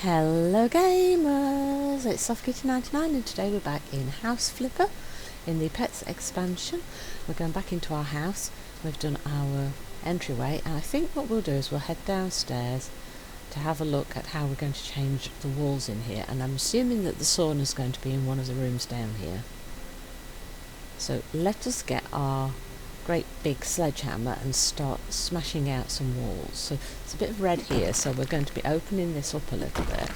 Hello gamers, it's SoftKitty99 and today we're back in House Flipper in the Pets expansion. We're going back into our house. We've done our entryway and I think what we'll do is we'll head downstairs to have a look at how we're going to change the walls in here, and I'm assuming that the sauna is going to be in one of the rooms down here. So let us get our great big sledgehammer and start smashing out some walls. So it's a bit of red here, so we're going to be opening this up a little bit.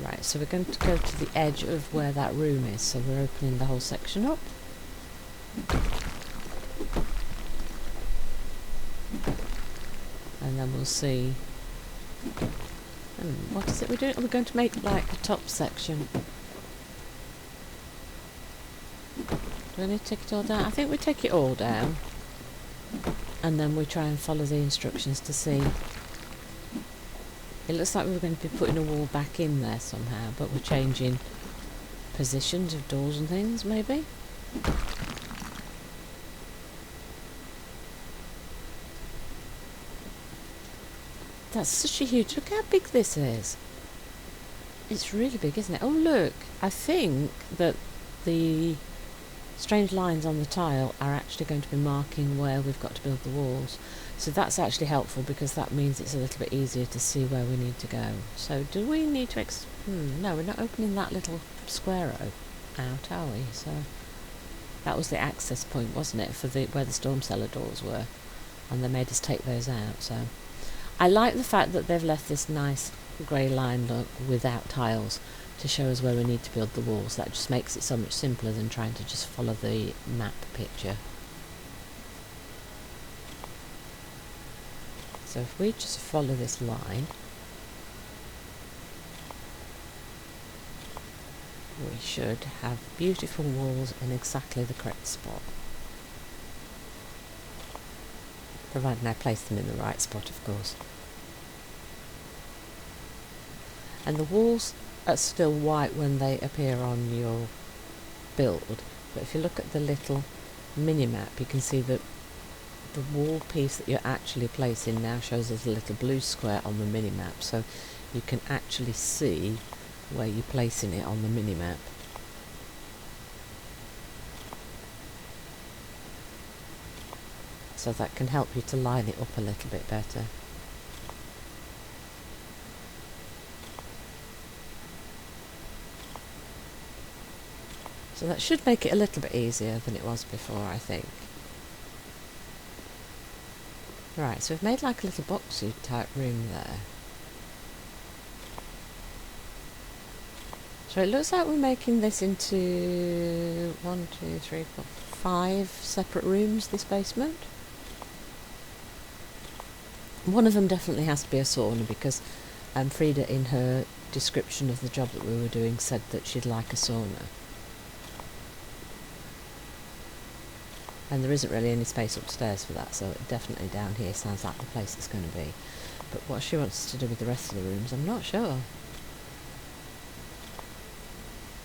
Right, so we're going to go to the edge of where that room is, so we're opening the whole section up. And then we'll see, what is it we're doing? We're going to make like a top section. Do I need to take it all down? I think we take it all down and then we try and follow the instructions to see. It looks like we were going to be putting a wall back in there somehow, but we're changing positions of doors and things, maybe? That's such a huge... Look how big this is. It's really big, isn't it? Oh look, I think that the strange lines on the tile are actually going to be marking where we've got to build the walls. So that's actually helpful because that means it's a little bit easier to see where we need to go. So do we need to... no, we're not opening that little square out, are we? So that was the access point, wasn't it, for where the storm cellar doors were. And they made us take those out, so... I like the fact that they've left this nice grey line look without tiles to show us where we need to build the walls. That just makes it so much simpler than trying to just follow the map picture. So if we just follow this line, we should have beautiful walls in exactly the correct spot. Providing I place them in the right spot, of course. And the walls are still white when they appear on your build, but if you look at the little mini-map you can see that the wall piece that you're actually placing now shows us a little blue square on the mini-map, so you can actually see where you're placing it on the mini-map. So that can help you to line it up a little bit better. So that should make it a little bit easier than it was before, I think. Right, so we've made like a little boxy type room there. So it looks like we're making this into 1, 2, 3, 4, 5 separate rooms, this basement. One of them definitely has to be a sauna because Frida in her description of the job that we were doing said that she'd like a sauna. And there isn't really any space upstairs for that, so definitely down here sounds like the place it's going to be. But what she wants to do with the rest of the rooms, I'm not sure.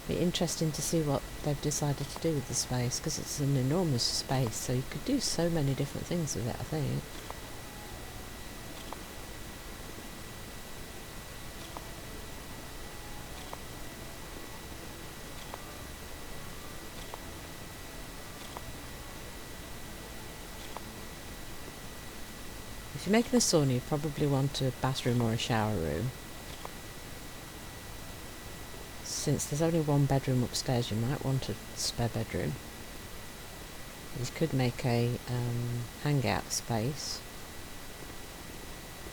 Be interesting to see what they've decided to do with the space, because it's an enormous space, so you could do so many different things with it, I think. If you're making a sauna, you probably want a bathroom or a shower room. Since there's only one bedroom upstairs, you might want a spare bedroom. You could make a hangout space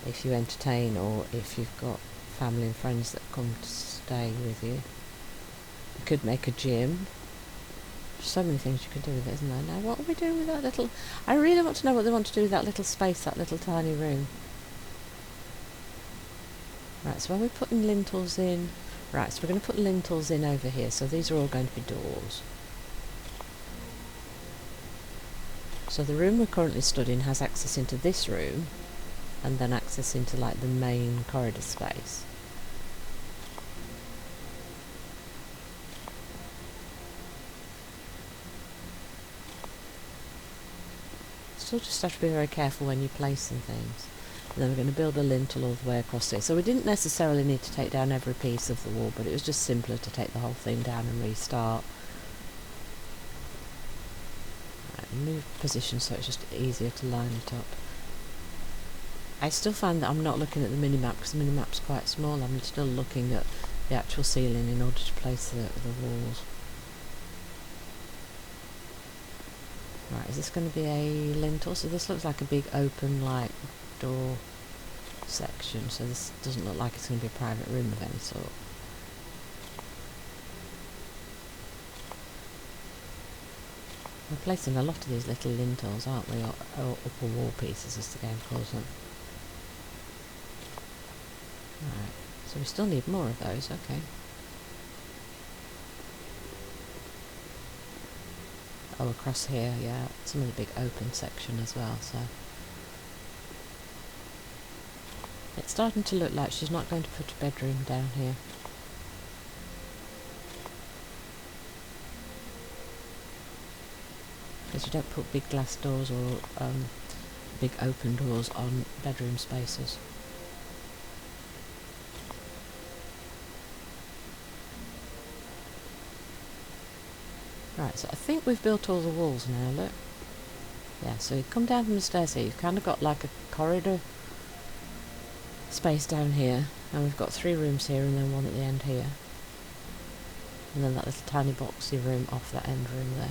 if you entertain, or if you've got family and friends that come to stay with you. You could make a gym. There's so many things you could do with it, isn't there? Now, what are we doing with that little... I really want to know what they want to do with that little space, that little tiny room. Right, so when we're putting lintels in... Right, so we're going to put lintels in over here, so these are all going to be doors. So the room we're currently stood in has access into this room, and then access into, like, the main corridor space. Still just have to be very careful when you're placing things. And then we're going to build a lintel all the way across here. So we didn't necessarily need to take down every piece of the wall, but it was just simpler to take the whole thing down and restart. Right, move position so it's just easier to line it up. I still find that I'm not looking at the mini-map because the mini-map's quite small. I'm still looking at the actual ceiling in order to place the walls. Right, is this going to be a lintel? So this looks like a big open, like, door section. So this doesn't look like it's going to be a private room of any sort. We're placing a lot of these little lintels, aren't we? Or upper wall pieces, as the game calls them. Right, so we still need more of those, okay. Oh, across here, yeah, some of the big open section as well, so. It's starting to look like she's not going to put a bedroom down here. Because you don't put big glass doors or big open doors on bedroom spaces. Right, so I think we've built all the walls now, look. Yeah, so you come down from the stairs here, you've kind of got like a corridor space down here, and we've got 3 rooms here and then one at the end here. And then that little tiny boxy room off that end room there.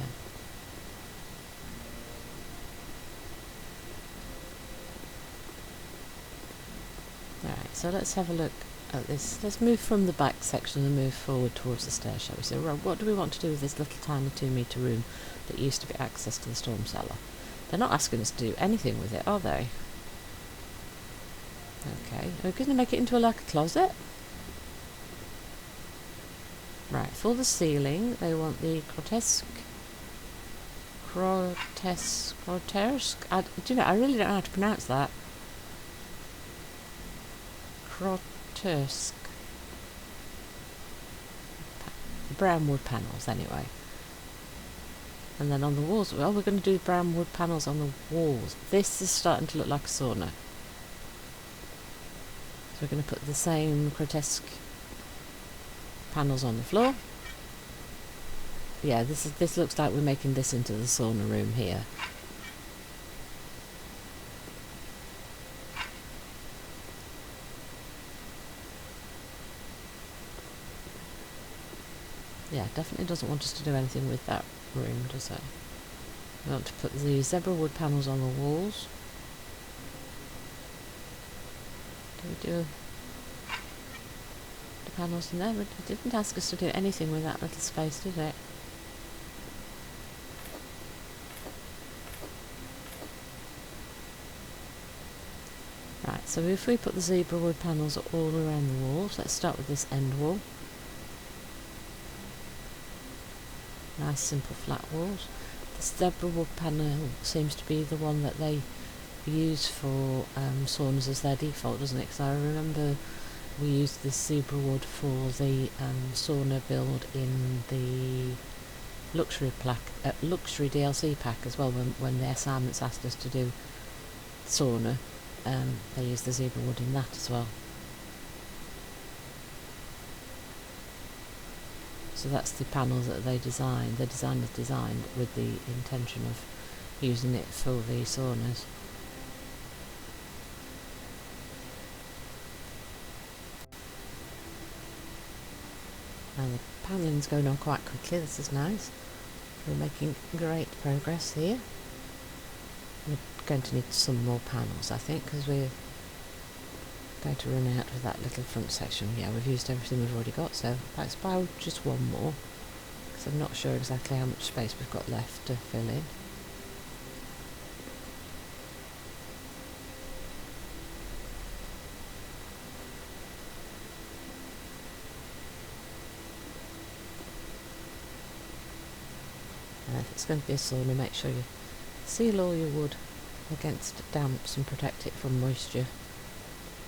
Alright, so let's have a look at this. Let's move from the back section and move forward towards the stairs, shall we? So, right, what do we want to do with this little tiny 2-metre room that used to be access to the storm cellar? They're not asking us to do anything with it, are they? Okay, we're going to make it into like a closet. Right, for the ceiling, they want the grotesque. Do you know, I really don't know how to pronounce that. Grotesque. Brown wood panels, anyway. And then on the walls, well, we're going to do brown wood panels on the walls. This is starting to look like a sauna. So we're going to put the same grotesque panels on the floor. Yeah, this looks like we're making this into the sauna room here. Yeah, definitely doesn't want us to do anything with that room, does it? We want to put the zebra wood panels on the walls. Do we do the panels in there? It didn't ask us to do anything with that little space, did it? Right, so if we put the zebra wood panels all around the walls, let's start with this end wall. Nice simple flat walls. The zebra wood panel seems to be the one that they use for saunas as their default, doesn't it? Because I remember we used this zebra wood for the sauna build in the luxury DLC pack as well. When the assignments asked us to do sauna, they used the zebra wood in that as well. So that's the panels that they designed. The designers designed with the intention of using it for the saunas. And the panelling's going on quite quickly. This is nice. We're making great progress here. We're going to need some more panels, I think, because we're going to run out with that little front section. Yeah, we've used everything we've already got, so let's buy just one more, because I'm not sure exactly how much space we've got left to fill in. And if it's going to be a sauna, make sure you seal all your wood against damps and protect it from moisture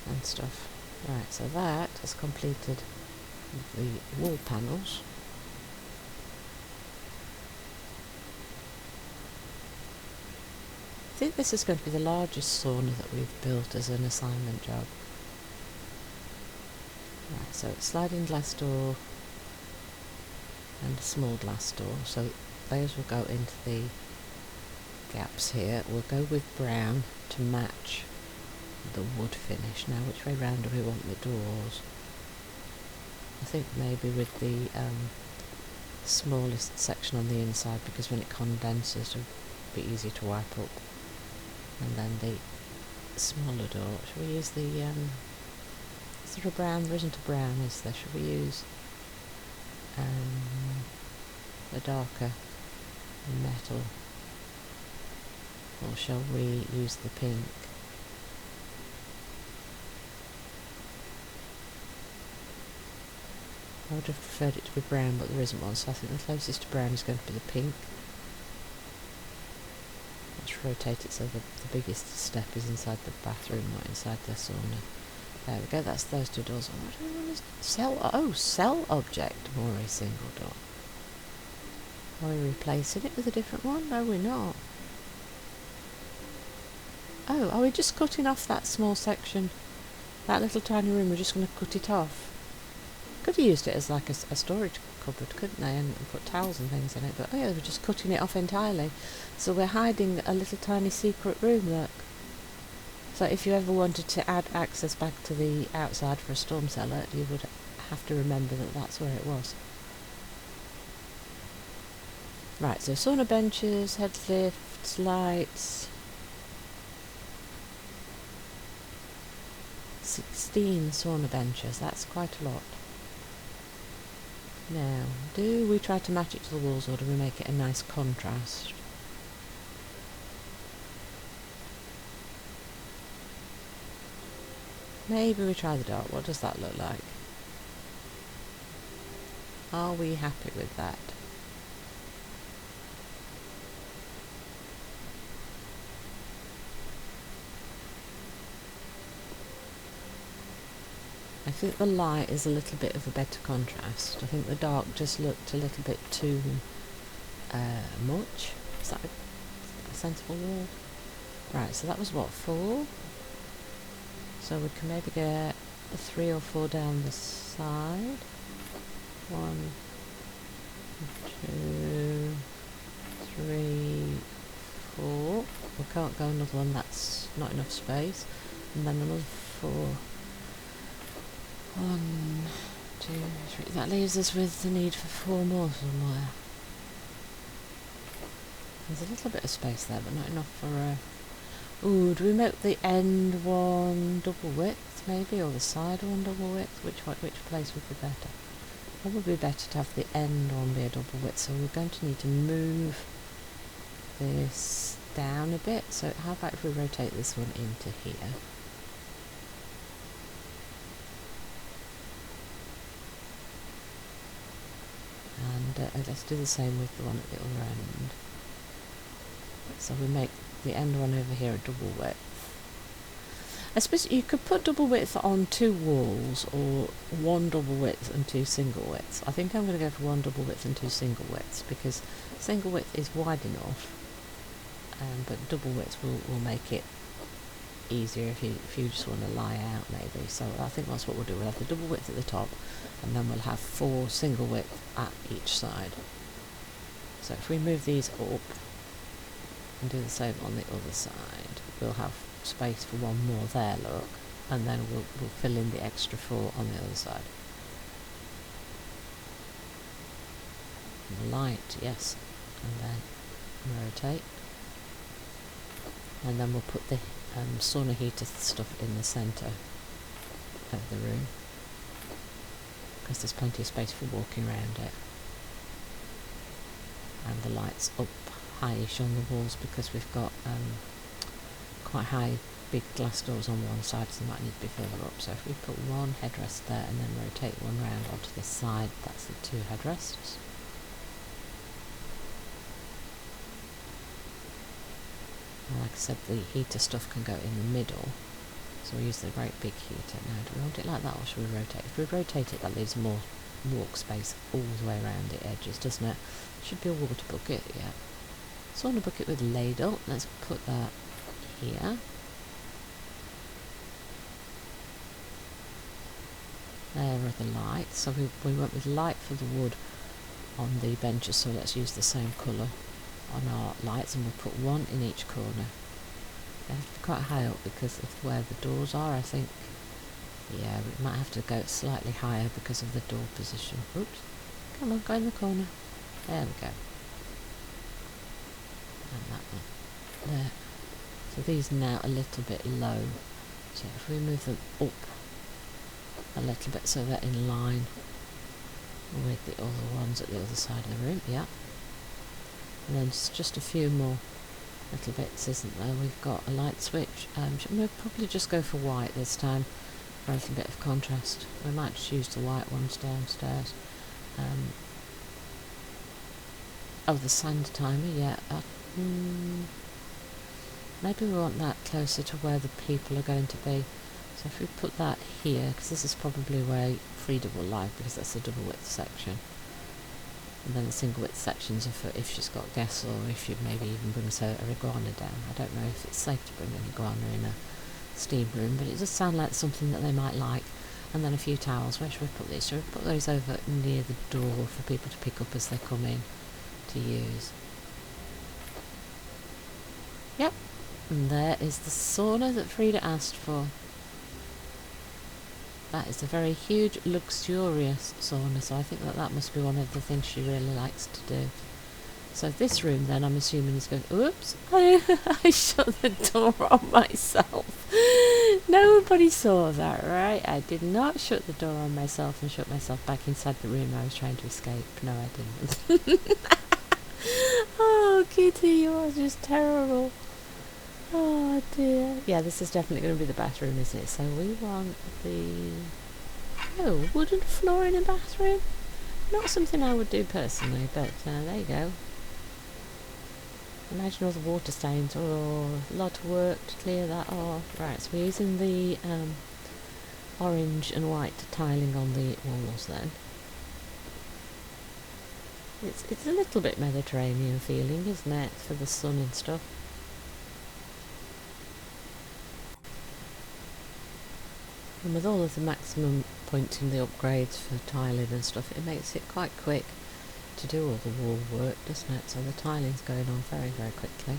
and stuff. Right, so that has completed the wall panels. think this is going to be the largest sauna that we've built as an assignment job. Right, so it's sliding glass door and a small glass door, so those will go into the gaps here. We'll go with brown to match the wood finish. Now, which way round do we want the doors? I think maybe with the smallest section on the inside, because when it condenses it'll be easy to wipe up. And then the smaller door, shall we use the is there a brown? There isn't a brown, is there? Should we use the darker metal, or shall we use the pink? I would have preferred it to be brown, but there isn't one, so I think the closest to brown is going to be the pink. Let's rotate it so the biggest step is inside the bathroom, not inside the sauna. There we go, that's those two doors. Oh, I don't want to cell object, or a single door. Are we replacing it with a different one? No, we're not. Oh, are we just cutting off that small section? That little tiny room, we're just going to cut it off. Could have used it as like a storage cupboard, couldn't they, and put towels and things in it, but oh yeah, we're just cutting it off entirely. So we're hiding a little tiny secret room, look. So if you ever wanted to add access back to the outside for a storm cellar, you would have to remember that that's where it was. Right, so sauna benches, head lifts, lights. 16 sauna benches, that's quite a lot. Now, do we try to match it to the walls, or do we make it a nice contrast? Maybe we try the dark. What does that look like? Are we happy with that? I think the light is a little bit of a better contrast. I think the dark just looked a little bit too much. Is that a sensible word? Right, so that was what, 4? So we can maybe get 3 or 4 down the side. 1, 2, 3, 4. We can't go another one, that's not enough space. And then another 4. 1, 2, 3. That leaves us with the need for 4 more somewhere. There's a little bit of space there, but not enough for a... Ooh, do we make the end one double width, maybe, or the side one double width? Which place would be better? Probably better to have the end one be a double width, so we're going to need to move this down a bit. So how about if we rotate this one into here? And let's do the same with the one at the other end. So we make the end one over here a double width. I suppose you could put double width on 2 walls, or 1 double width and 2 single widths. I think I'm going to go for 1 double width and 2 single widths, because single width is wide enough, but double width will make it easier if you just want to lie out, maybe. So I think that's what we'll do. We'll have the double width at the top, and then we'll have 4 single width at each side. So if we move these up and do the same on the other side, we'll have space for 1 more there, look, and then we'll fill in the extra 4 on the other side. And the light, yes, and then rotate, and then we'll put the sauna heater stuff in the centre of the room, because there's plenty of space for walking around it. And the lights up highish on the walls, because we've got quite high big glass doors on one side, so they might need to be further up. So if we put 1 headrest there and then rotate 1 round onto this side, that's the 2 headrests. And like I said, the heater stuff can go in the middle, so we use the great big heater. Now, do we want it like that, or should we rotate? If we rotate it, that leaves more walk space all the way around the edges, doesn't it? Should be a water bucket, yeah. Sauna bucket with ladle, let's put that here. There are the lights. So we went with light for the wood on the benches, so let's use the same colour on our lights, and we'll put one in each corner. They have to be quite high up because of where the doors are, I think. Yeah, we might have to go slightly higher because of the door position. Oops. Come on, go in the corner. There we go. And that one. There. So these are now a little bit low. So if we move them up a little bit so they're in line with the other ones at the other side of the room, yeah. And then just a few more little bits, isn't there? We've got a light switch. We'll probably just go for white this time for a little bit of contrast. We might just use the white ones downstairs. Oh, the sand timer, yeah. Maybe we want that closer to where the people are going to be. So if we put that here, because this is probably where Frida will lie, because that's a double width section. And then the single width sections are for if she's got guests, or if she maybe even brings her iguana down. I don't know if it's safe to bring an iguana in a steam room, but it does sound like something that they might like. And then a few towels. Where should we put these? Should we put those over near the door for people to pick up as they come in to use? Yep. And there is the sauna that Frida asked for. That is a very huge, luxurious sauna, so I think that must be one of the things she really likes to do. So this room then, I'm assuming is going, oops, I shut the door on myself. Nobody saw that, right? I did not shut the door on myself and shut myself back inside the room I was trying to escape. No, I didn't. Oh, Kitty, you are just terrible. Oh dear. Yeah, this is definitely going to be the bathroom, isn't it? So we want the wooden floor in a bathroom. Not something I would do personally, but there you go. Imagine all the water stains. Oh, a lot of work to clear that off. Right, so we're using the orange and white tiling on the walls then. It's a little bit Mediterranean feeling, isn't it, for the sun and stuff. And with all of the maximum points in the upgrades for tiling and stuff, it makes it quite quick to do all the wall work, doesn't it? So the tiling's going on very, very quickly.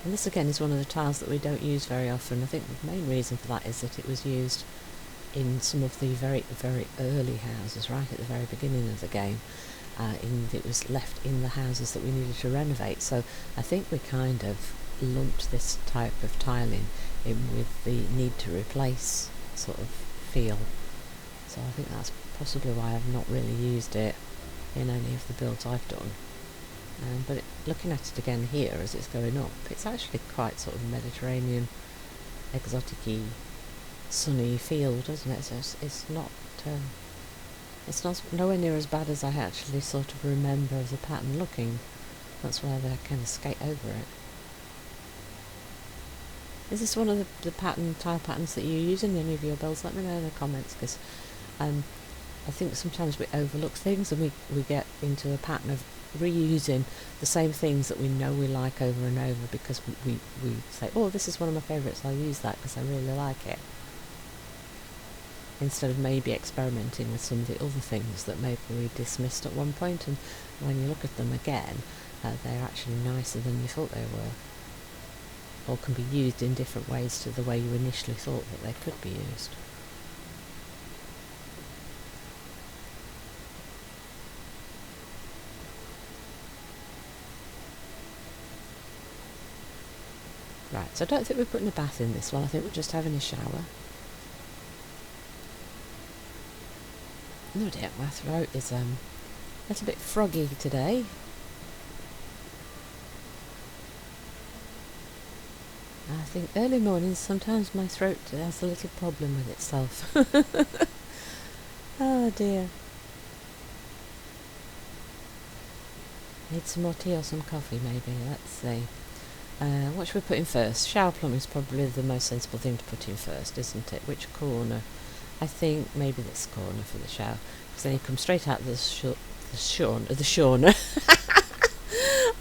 And this again is one of the tiles that we don't use very often. I think the main reason for that is that it was used in some of the very, very early houses, right at the very beginning of the game. It was left in the houses that we needed to renovate. So I think we kind of lumped this type of tiling in with the need to replace sort of feel. So I think that's possibly why I've not really used it in any of the builds I've done. But looking at it again here as it's going up, it's actually quite sort of Mediterranean, exotic-y, sunny feel, doesn't it? So it's not nowhere near as bad as I actually sort of remember the pattern looking. That's why they kind of skate over it. Is this one of the tile patterns that you use in any of your builds? Let me know in the comments, because I think sometimes we overlook things and we get into a pattern of reusing the same things that we know we like over and over because we say, oh, this is one of my favourites, I'll use that because I really like it. Instead of maybe experimenting with some of the other things that maybe we dismissed at one point, and when you look at them again, they're actually nicer than you thought they were. Or can be used in different ways to the way you initially thought that they could be used. Right, so I don't think we're putting a bath in this one, I think we're just having a shower. No dear, my throat is a little bit froggy today. I think early mornings, sometimes my throat has a little problem with itself. Oh dear. Need some more tea or some coffee maybe, let's see. What should we put in first? Shower plumbing is probably the most sensible thing to put in first, isn't it? Which corner? I think maybe this corner for the shower, because then you come straight out the sauna.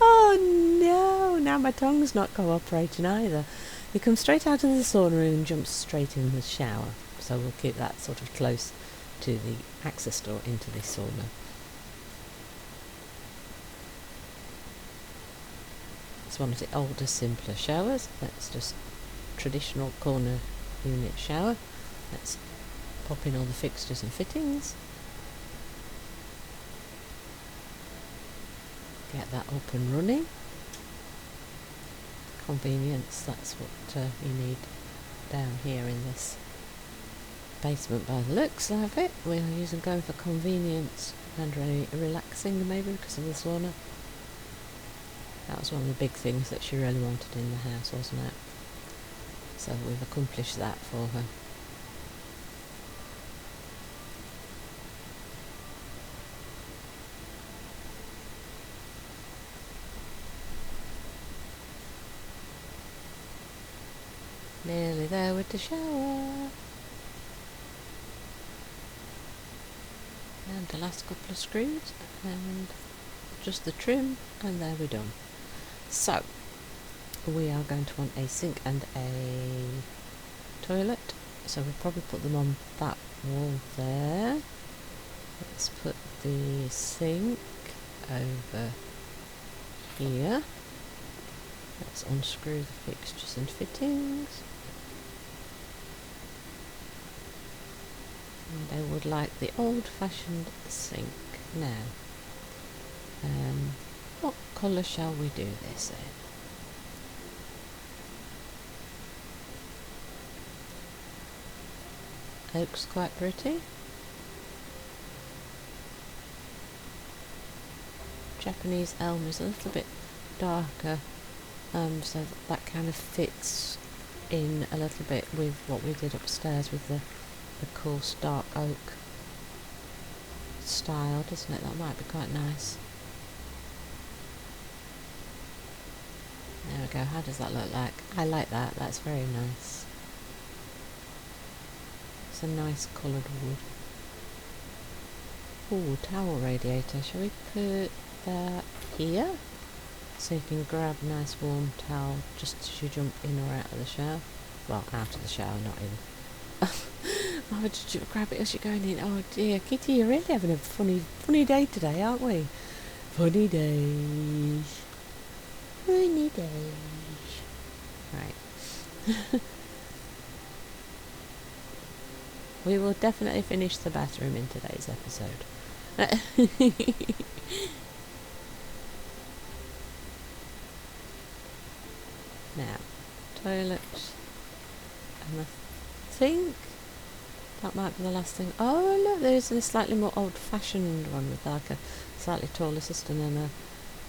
Oh no, now my tongue's not cooperating either. He comes straight out of the sauna room and jumps straight in the shower. So we'll keep that sort of close to the access door into the sauna. It's one of the older, simpler showers. That's just traditional corner unit shower. Let's pop in all the fixtures and fittings. Get that up and running. Convenience, that's what you need down here in this basement by the looks of it. We're going for convenience and relaxing maybe because of the sauna. That was one of the big things that she really wanted in the house, wasn't it? So we've accomplished that for her. Nearly there with the shower. And the last couple of screws and just the trim, and there we're done. So we are going to want a sink and a toilet, so we'll probably put them on that wall there. Let's put the sink over here. Let's unscrew the fixtures and fittings. And I would like the old-fashioned sink. Now, what colour shall we do this in? Oak's quite pretty. Japanese elm is a little bit darker, so that kind of fits in a little bit with what we did upstairs with the coarse dark oak style, doesn't it? That might be quite nice. There we go. How does that look like? I like that. That's very nice. It's a nice coloured wood. Ooh, towel radiator. Shall we put that here? So you can grab a nice warm towel just as you jump in or out of the shower. Well, out of the shower, not in. Why would you grab it as you're going in? Oh dear, Kitty, you're really having a funny day today, aren't we? Funny days. Funny days. Right. We will definitely finish the bathroom in today's episode. Now, toilet. And I think that might be the last thing. Oh look, there's a slightly more old-fashioned one with like a slightly taller cistern and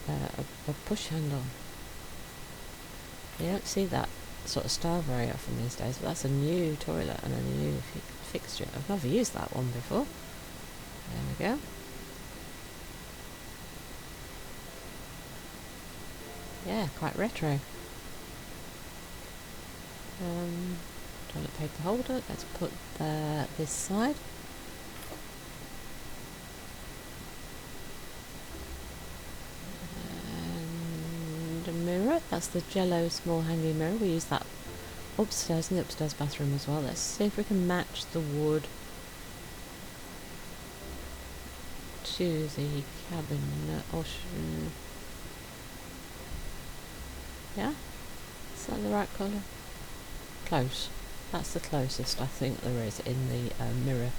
a push handle. You don't see that sort of style very often these days, but that's a new toilet and a new fixture. I've never used that one before. There we go. Yeah, quite retro. Toilet paper holder. Let's put this side. And a mirror. That's the Jello small hanging mirror. We use that upstairs in the upstairs bathroom as well. Let's see if we can match the wood to the cabinet. Yeah? Is that the right colour? Close. That's the closest I think there is in the mirror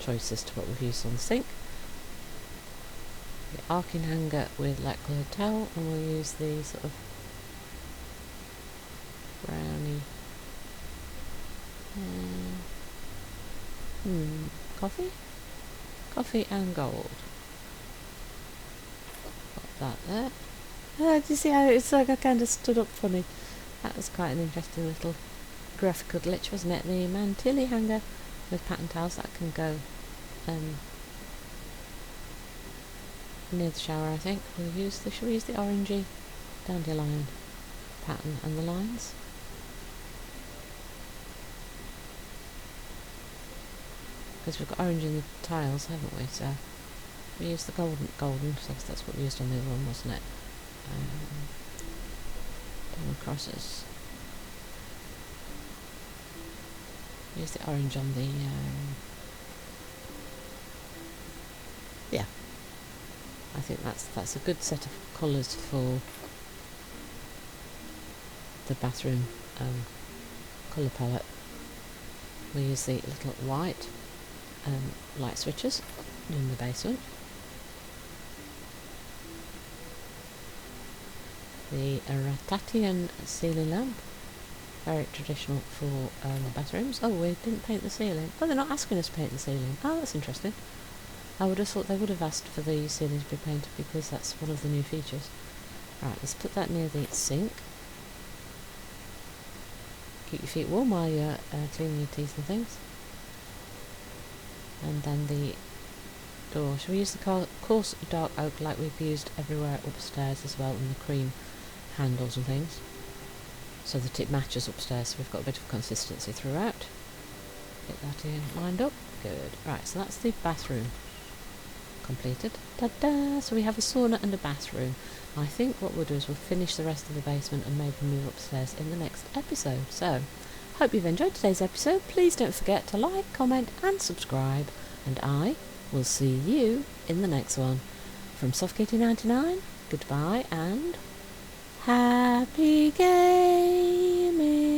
choices to what we've used on the sink. The arcing hanger with light coloured towel, and we'll use the sort of browny coffee and gold. Got that there. Do you see how it's like I kind of stood up funny? That was quite an interesting little graphical glitch, wasn't it? The Mantilli hanger with pattern towels that can go near the shower. I think shall we use the orangey dandelion pattern and the lines? Because we've got orange in the tiles, haven't we? So we use the golden, because that's what we used on the other one, wasn't it? Double crosses. Use the orange on the yeah, I think that's a good set of colours for the bathroom colour palette. We use the little white light switches in the basement. The Ratatian ceiling lamp, very traditional for bathrooms. Oh, we didn't paint the ceiling. Oh, they're not asking us to paint the ceiling. Oh, that's interesting. I would have thought they would have asked for the ceiling to be painted because that's one of the new features. Right, let's put that near the sink. Keep your feet warm while you're cleaning your teeth and things. And then the door. Shall we use the coarse dark oak like we've used everywhere upstairs as well, and the cream handles and things, so that it matches upstairs, so we've got a bit of consistency throughout. Get that in lined up. Good. Right, so that's the bathroom completed. Ta-da! So we have a sauna and a bathroom. I think what we'll do is we'll finish the rest of the basement and maybe move upstairs in the next episode. So, hope you've enjoyed today's episode. Please don't forget to like, comment and subscribe, and I will see you in the next one. From SoftKitty99, goodbye and happy gaming!